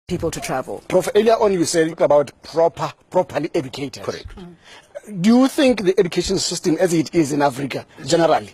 people to travel. Prof, earlier on you said about properly educated. Correct. Do you think the education system as it is in Africa, generally,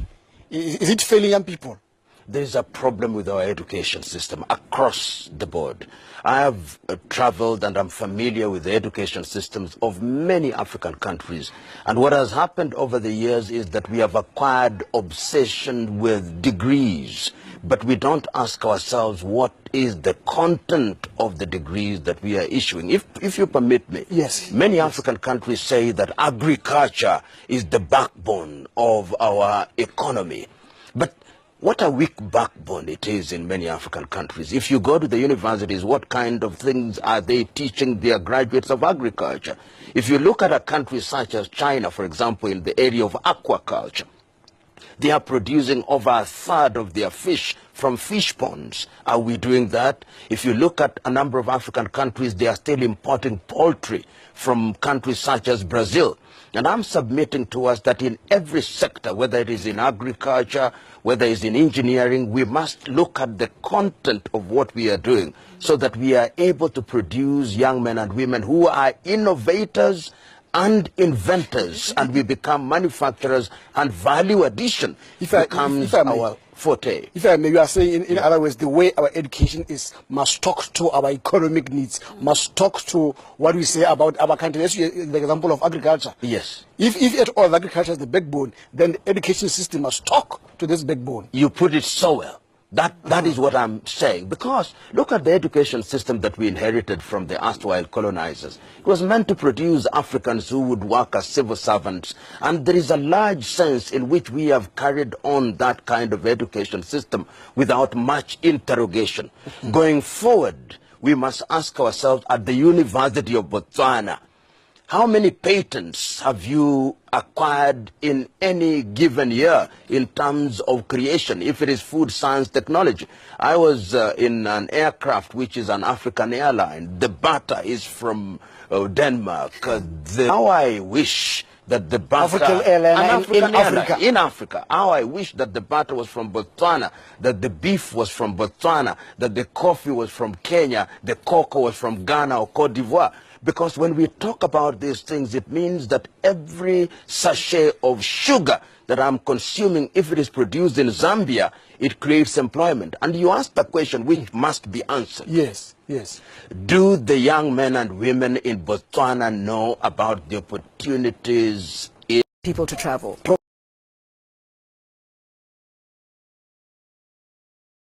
is it failing young people? There's a problem with our education system across the board. I have traveled and I'm familiar with the education systems of many African countries. And what has happened over the years is that we have acquired obsession with degrees, but we don't ask ourselves what is the content of the degrees that we are issuing. If you permit me, yes, many African countries say that agriculture is the backbone of our economy. But what a weak backbone it is in many African countries. If you go to the universities, what kind of things are they teaching their graduates of agriculture? If you look at a country such as China, for example, in the area of aquaculture, they are producing over a third of their fish from fish ponds. Are we doing that? If you look at a number of African countries, they are still importing poultry from countries such as Brazil. And I'm submitting to us that in every sector, whether it is in agriculture, whether it's in engineering, we must look at the content of what we are doing so that we are able to produce young men and women who are innovators and inventors, and we become manufacturers, and value addition becomes our forte. If I may, you are saying in other words, the way our education is must talk to our economic needs, must talk to what we say about our country. Let's use the example of agriculture. Yes. If at all agriculture is the backbone, then the education system must talk to this backbone. You put it so well. That is what I'm saying. Because look at the education system that we inherited from the erstwhile colonizers. It was meant to produce Africans who would work as civil servants. And there is a large sense in which we have carried on that kind of education system without much interrogation. Going forward, we must ask ourselves at the University of Botswana, how many patents have you acquired in any given year in terms of creation, if it is food science technology? I was in an aircraft which is an African airline. The butter is from Denmark. How I wish that the butter... African airline in Africa. How I wish that the butter was from Botswana, that the beef was from Botswana, that the coffee was from Kenya, the cocoa was from Ghana or Cote d'Ivoire. Because when we talk about these things, it means that every sachet of sugar that I'm consuming, if it is produced in Zambia, it creates employment. And you asked a question which must be answered. Yes, yes. Do the young men and women in Botswana know about the opportunities in People to travel.